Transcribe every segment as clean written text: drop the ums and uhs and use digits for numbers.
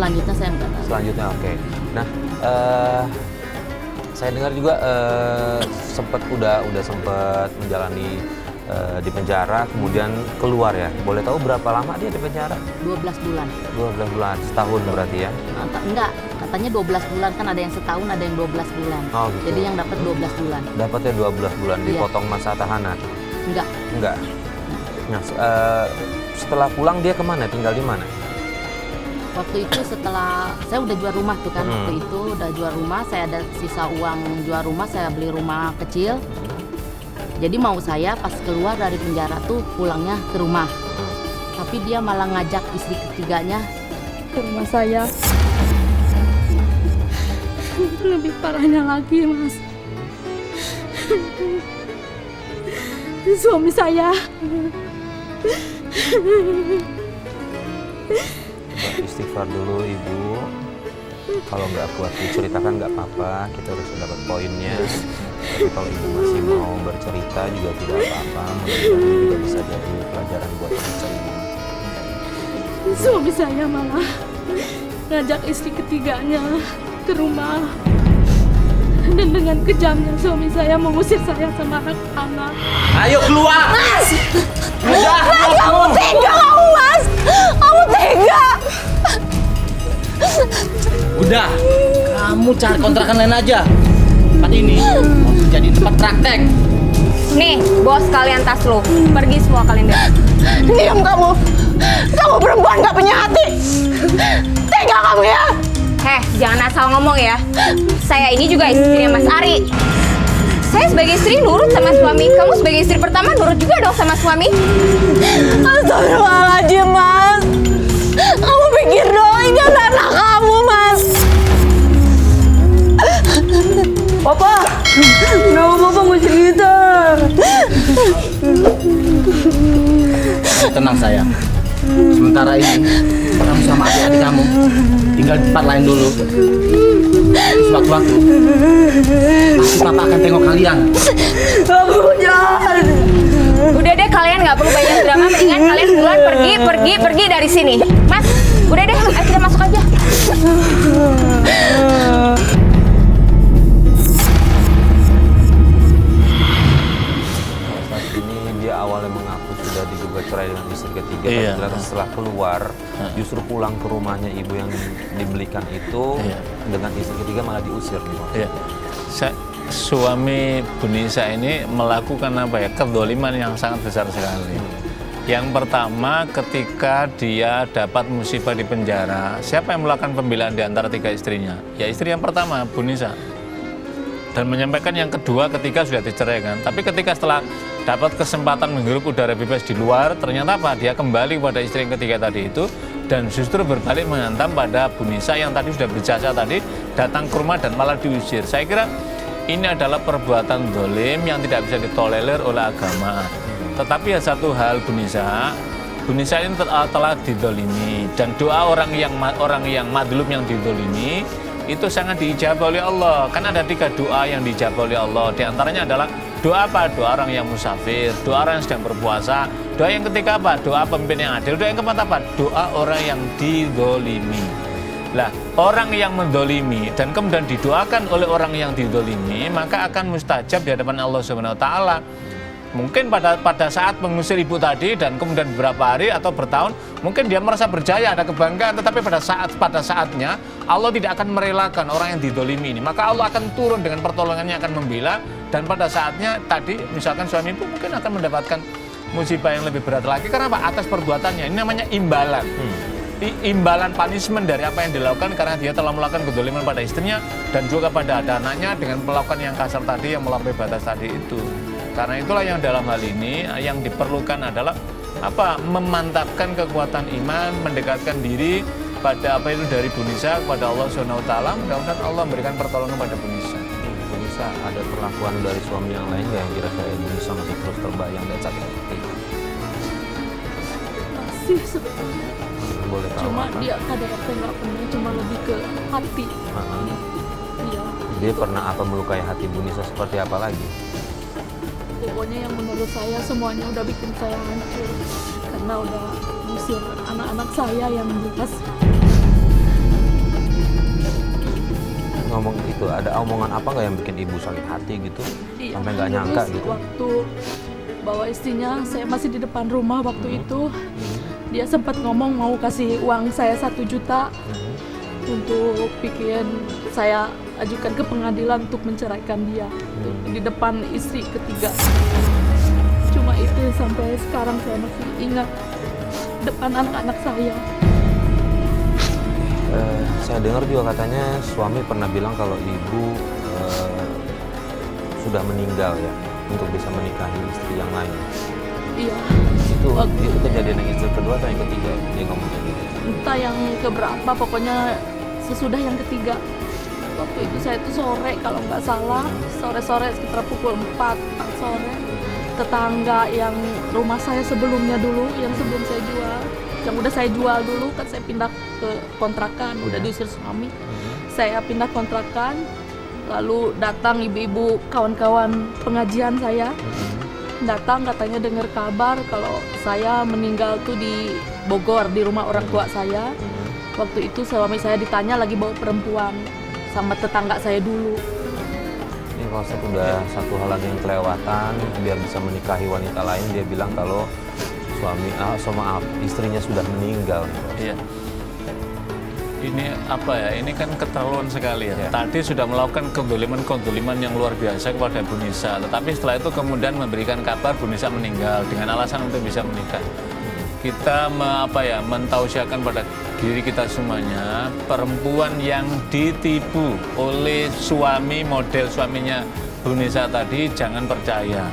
selanjutnya saya nggak tahu. Selanjutnya oke. Nah, saya dengar juga udah sempat menjalani di penjara, kemudian keluar ya. Boleh tahu berapa lama dia di penjara? 12 bulan. 12 bulan, setahun berarti ya? Enggak, katanya 12 bulan, kan ada yang setahun, ada yang 12 bulan. Oh gitu. Jadi yang dapat 12 bulan. Dapatnya 12 bulan, dipotong masa tahanan? Enggak. Enggak. Nah, setelah pulang dia kemana? Tinggal di mana? Waktu itu setelah saya udah jual rumah tuh kan, waktu itu udah jual rumah, saya ada sisa uang jual rumah, saya beli rumah kecil. Jadi mau saya pas keluar dari penjara tuh pulangnya ke rumah. Tapi dia malah ngajak istri ketiganya ke rumah saya. Lebih parahnya lagi, Mas. Suami saya. Coba istighfar dulu Ibu. Kalau nggak kuat diceritakan nggak apa-apa, kita harus dapat poinnya. Tapi kalau Ibu masih mau bercerita juga tidak apa-apa, mudah-mudahan ini juga bisa jadi pelajaran buat kita semua. Suami saya malah ngajak istri ketiganya ke rumah. Dan dengan kejamnya suami saya mengusir saya sama anak-anak. Ayo keluar! Mas! Udah, Mas, kamu tega kamu, Mas! Kamu tega! Udah, kamu cari kontrakan lain aja. Tempat ini mau jadi tempat praktek. Nih, bos kalian tas lu. Pergi semua kalian deh. Diam kamu! Kamu perempuan gak punya hati! Tega kamu ya! Jangan asal ngomong ya. Saya ini juga istrinya Mas Ari. Saya sebagai istri nurut sama suami. Kamu sebagai istri pertama nurut juga dong sama suami. Astagfirullahaladzim, Mas. Kamu pikir dong, ini anak kamu, Mas. Papa, kenapa Papa ngusir kita? Tenang sayang. Sementara ini kamu sama adik-adik kamu tinggal di tempat lain dulu. Sewaktu-waktu pasti Papa akan tengok kalian. Kamu jahat. Udah deh, kalian nggak perlu banyak drama. Mendingan kalian duluan pergi dari sini. Mas, udah deh, ayo kita masuk aja. Saat ini dia awalnya mengaku sudah digugat cerai dengan istri ketiga, tapi ternyata setelah keluar justru pulang ke rumahnya ibu yang dibelikan itu dengan istri ketiga malah diusir nih Pak. Iya. Suami Bu Nisa ini melakukan apa ya, kedzaliman yang sangat besar sekali. Yang pertama, ketika dia dapat musibah di penjara, siapa yang melakukan pembelaan di antara tiga istrinya? Ya istri yang pertama, Bu Nisa. Dan menyampaikan yang kedua ketika sudah diceraikan. Tapi ketika setelah dapat kesempatan menghirup udara bebas di luar, ternyata apa? Dia kembali kepada istri yang ketiga tadi itu dan justru berbalik menghantam pada Bu Nisa yang tadi sudah berjasa tadi, datang ke rumah dan malah diusir. Saya kira ini adalah perbuatan zalim yang tidak bisa ditolerir oleh agama. Tetapi ya satu hal, Bu Nisa ini telah didolimi, dan doa orang yang madlum yang didolimi itu sangat diijabah oleh Allah. Kan ada 3 doa yang diijabah oleh Allah. Di antaranya adalah doa apa? Doa orang yang musafir, doa orang yang sedang berpuasa. Doa yang ketiga apa? Doa pemimpin yang adil. Doa yang keempat apa? Doa orang yang didolimi. Lah, orang yang mendolimi dan kemudian didoakan oleh orang yang didolimi, maka akan mustajab di hadapan Allah Subhanahu Wa Taala. Mungkin pada saat mengusir ibu tadi dan kemudian beberapa hari atau bertahun, mungkin dia merasa berjaya, ada kebanggaan, tetapi pada saatnya Allah tidak akan merelakan orang yang didolimi ini. Maka Allah akan turun dengan pertolongannya, akan membela, dan pada saatnya tadi misalkan suami ibu mungkin akan mendapatkan musibah yang lebih berat lagi. Karena apa? Atas perbuatannya. Ini namanya imbalan. Imbalan punishment dari apa yang dilakukan karena dia telah melakukan kedoliman pada istrinya dan juga pada anaknya dengan melakukan yang kasar tadi, yang melampaui batas tadi itu. Karena itulah yang dalam hal ini yang diperlukan adalah apa? Memantapkan kekuatan iman, mendekatkan diri pada apa itu dari Bu Nisa kepada Allah Subhanahu Wa Taala. Mudah-mudahan Allah memberikan pertolongan pada Bu Nisa. Bu Nisa, ada perlakuan dari suami yang lain yang kira-kira Bu Nisa masih terus terbayang dan sakit hati? Masih sebetulnya. Boleh tahu Cuma apa? dia kadang-kadang nggak pernah, cuma lebih ke hati. Iya. Dia pernah apa melukai hati Bu Nisa seperti apa lagi? Pokoknya yang menurut saya semuanya udah bikin saya hancur karena udah ngusir anak-anak saya yang jelas ngomong itu, ada omongan apa nggak yang bikin ibu sakit hati gitu? Iya, Sampai nggak nyangka terus gitu? Waktu bawa istrinya, saya masih di depan rumah waktu itu. Dia sempat ngomong mau kasih uang saya 1 juta untuk bikin saya ajukan ke pengadilan untuk menceraikan dia di depan istri ketiga. Cuma itu sampai sekarang saya masih ingat depan anak-anak saya. Saya dengar juga katanya suami pernah bilang kalau ibu sudah meninggal ya untuk bisa menikahi istri yang lain. Iya. Itu kejadian yang istri kedua atau yang ketiga dia ngomong kayak gitu? Entah yang keberapa, pokoknya sesudah yang ketiga. Waktu itu saya tuh sore kalau nggak salah, sore-sore sekitar pukul 4 sore. Tetangga yang rumah saya sebelumnya dulu, yang sebelum saya jual, yang udah saya jual dulu, kan saya pindah ke kontrakan, udah diusir suami. Saya pindah kontrakan, lalu datang ibu-ibu kawan-kawan pengajian saya. Datang katanya dengar kabar kalau saya meninggal tuh di Bogor, di rumah orang tua saya. Waktu itu suami saya ditanya lagi bawa perempuan sama tetangga saya dulu. Ini kalau udah satu hal yang kelewatan biar bisa menikahi wanita lain, dia bilang kalau istrinya sudah meninggal. Iya. Ini apa ya? Ini kan keterlaluan sekali ya. Tadi sudah melakukan kedoliman yang luar biasa kepada Bu Nisa, tetapi setelah itu kemudian memberikan kabar Bu Nisa meninggal dengan alasan untuk bisa menikah. Kita mentausiahkan pada diri kita semuanya, perempuan yang ditipu oleh suami model suaminya Bu Nisa tadi jangan percaya.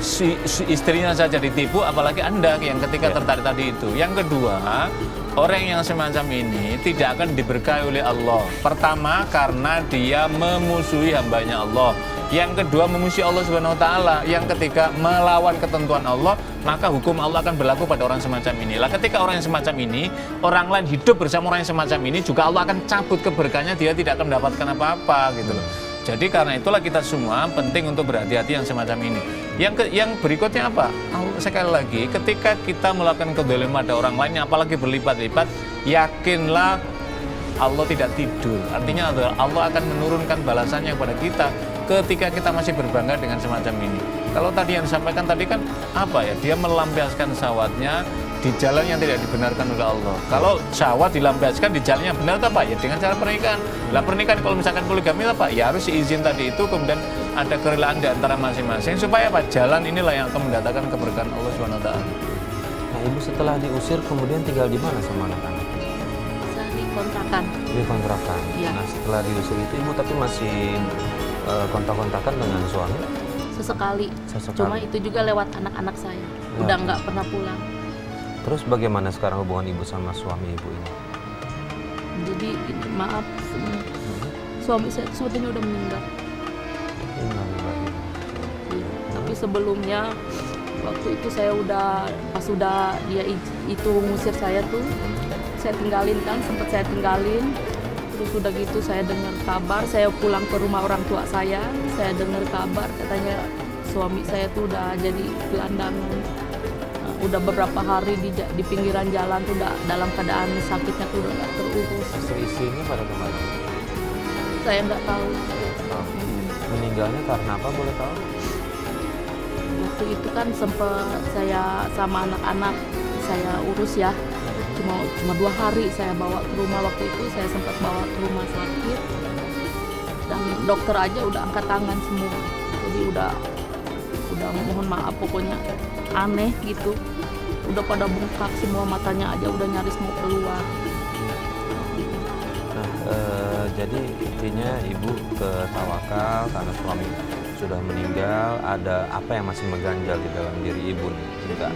Si istrinya saja ditipu, apalagi Anda yang ketika tertarik tadi itu. Yang kedua, orang yang semacam ini tidak akan diberkahi oleh Allah. Pertama, karena dia memusuhi hambanya Allah. Yang kedua, memusuhi Allah Subhanahu wa Ta'ala. Yang ketiga, melawan ketentuan Allah, maka hukum Allah akan berlaku pada orang semacam ini. Lah, ketika orang yang semacam ini, orang lain hidup bersama orang yang semacam ini, juga Allah akan cabut keberkahannya, dia tidak akan mendapatkan apa-apa gitu loh. Jadi karena itulah kita semua penting untuk berhati-hati yang semacam ini. Yang berikutnya apa? Sekali lagi, ketika kita melakukan kezaliman pada orang lain, apalagi berlipat-lipat, yakinlah Allah tidak tidur. Artinya Allah akan menurunkan balasannya kepada kita ketika kita masih berbangga dengan semacam ini. Kalau tadi yang disampaikan tadi kan apa ya? Dia melampiaskan syahwatnya di jalan yang tidak dibenarkan oleh Allah. Kalau syahwat dilampiaskan di jalan yang benar apa? Ya dengan cara pernikahan. Lah pernikahan kalau misalkan poligami apa? Ya harus izin tadi itu, kemudian ada kerelaan di antara masing-masing supaya apa? Jalan inilah yang akan mendatangkan keberkahan Allah SWT. Nah, ibu setelah diusir kemudian tinggal di mana sama anak-anak? Saya di kontrakan. Di kontrakan. Iya. Nah, setelah diusir itu ibu tapi masih kontak-kontakan dengan suami? Sesekali. Cuma itu juga lewat anak-anak saya. Udah nggak pernah pulang. Terus bagaimana sekarang hubungan ibu sama suami ibu ini? Jadi maaf, suami saya itu sebetulnya udah meninggal. Innalillahi. Iya. Tapi sebelumnya waktu itu saya pas dia itu ngusir saya tuh, saya tinggalin kan, sempat saya tinggalin. Terus udah gitu saya dengar kabar, saya pulang ke rumah orang tua saya dengar kabar katanya suami saya tuh udah jadi gelandangan. Udah beberapa hari di pinggiran jalan tuh udah dalam keadaan sakitnya tuh udah nggak terurus. Istri-istrinya pada kemana? Saya nggak tahu. Meninggalnya karena apa boleh tahu? Waktu itu kan sempat saya sama anak-anak saya urus ya. Cuma 2 hari saya bawa ke rumah, waktu itu saya sempat bawa ke rumah sakit. Dan dokter aja udah angkat tangan semua. Jadi udah mohon maaf pokoknya aneh gitu. Udah pada bengkak semua, matanya aja udah nyaris mau keluar. Nah, jadi intinya ibu ke tawakal karena suami sudah meninggal. Ada apa yang masih mengganjal di dalam diri ibu nih? Jika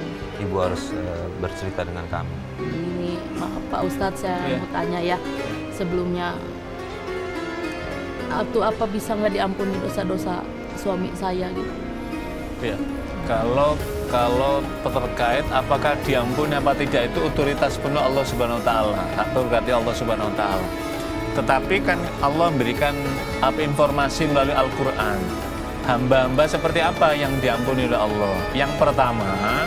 ibu harus bercerita dengan kami. Ini maaf Pak Ustadz, saya mau tanya ya sebelumnya. Apa bisa nggak diampuni dosa-dosa suami saya gitu? Ya, kalau terkait apakah diampuni apa tidak itu otoritas penuh Allah Subhanahu wa Ta'ala, hak prerogatif Allah Subhanahu wa Ta'ala. Tetapi kan Allah memberikan informasi melalui Al-Qur'an. Hamba-hamba seperti apa yang diampuni oleh Allah? Yang pertama,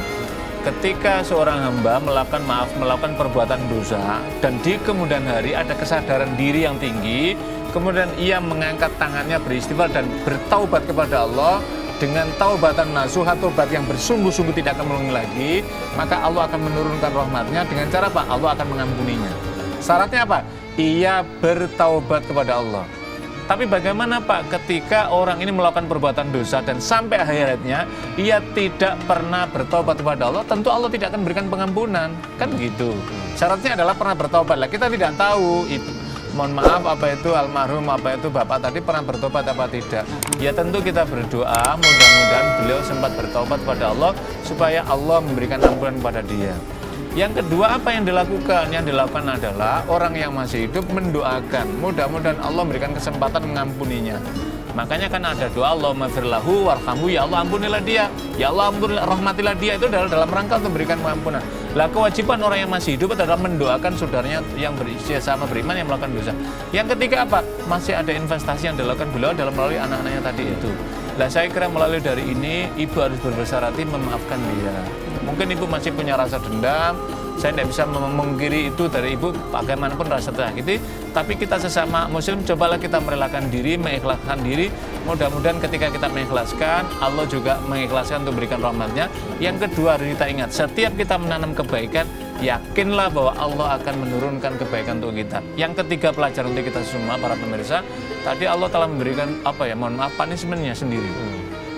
ketika seorang hamba melakukan perbuatan dosa dan di kemudian hari ada kesadaran diri yang tinggi kemudian ia mengangkat tangannya beristighfar dan bertaubat kepada Allah dengan taubatan nasuha, taubat yang bersungguh-sungguh tidak akan mengulangi lagi, maka Allah akan menurunkan rahmatnya dengan cara apa? Allah akan mengampuninya. Syaratnya apa? Ia bertaubat kepada Allah. Tapi bagaimana Pak ketika orang ini melakukan perbuatan dosa dan sampai akhiratnya ia tidak pernah bertobat kepada Allah, tentu Allah tidak akan berikan pengampunan, kan begitu. Syaratnya adalah pernah bertobat. Lah kita tidak tahu, mohon maaf apa itu almarhum, apa itu bapak tadi pernah bertobat apa tidak. Ya tentu kita berdoa mudah-mudahan beliau sempat bertobat kepada Allah supaya Allah memberikan ampunan kepada dia. Yang kedua apa yang dilakukan? Yang dilakukan adalah orang yang masih hidup mendoakan mudah-mudahan Allah memberikan kesempatan mengampuninya. Makanya kan ada doa Allahumma firlahu warhamhu, ya Allah ampunilah dia, ya Allah ampunilah, rahmatilah dia, itu adalah dalam rangka untuk memberikan pengampunan. Lah kewajiban orang yang masih hidup adalah mendoakan saudaranya yang sama beriman yang melakukan dosa. Yang ketiga apa? Masih ada investasi yang dilakukan beliau dalam melalui anak-anaknya tadi itu. Lah saya kira melalui dari ini ibu harus berbesar hati memaafkan dia. Mungkin ibu masih punya rasa dendam, saya tidak bisa memungkiri itu dari ibu bagaimanapun rasa tersakiti, tapi kita sesama muslim cobalah kita merelakan diri, mengikhlaskan diri. Mudah-mudahan ketika kita mengikhlaskan, Allah juga mengikhlaskan untuk berikan rahmatnya. Yang kedua harus kita ingat, setiap kita menanam kebaikan, yakinlah bahwa Allah akan menurunkan kebaikan untuk kita. Yang ketiga pelajaran untuk kita semua para pemirsa, tadi Allah telah memberikan punishment-nya sendiri.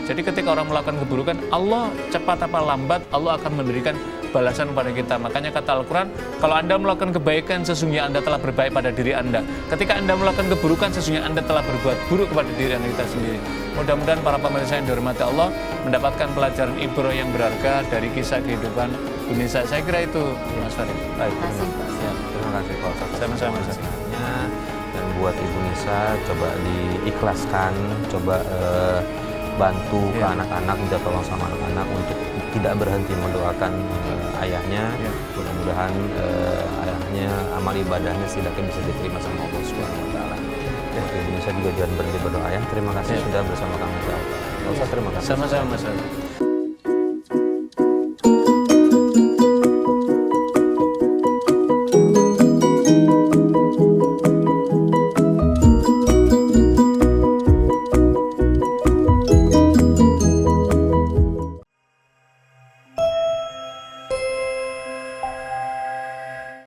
Jadi ketika orang melakukan keburukan, Allah cepat apa lambat Allah akan memberikan balasan kepada kita. Makanya kata Al-Quran, kalau Anda melakukan kebaikan sesungguhnya Anda telah berbaik pada diri Anda. Ketika Anda melakukan keburukan sesungguhnya Anda telah berbuat buruk kepada diri Anda kita sendiri. Mudah-mudahan para pemirsa yang dihormati Allah mendapatkan pelajaran ibrah yang berharga dari kisah kehidupan Bu Nisa. Saya kira itu Mas Farid. Baik, terima kasih Pak Ustadz. Sama-sama. Dan buat Ibu Nisa coba diikhlaskan, coba bantu ke anak-anak, minta tolong sama anak-anak untuk tidak berhenti mendoakan ayahnya. Mudah-mudahan ayahnya amal ibadahnya setidaknya bisa diterima sama Allah Subhanahu wa taala. Ibu Nisa juga jangan berhenti berdoa ya. Terima kasih sudah bersama kami. Pak Ustadz, terima kasih. Sama-sama Mas Farid.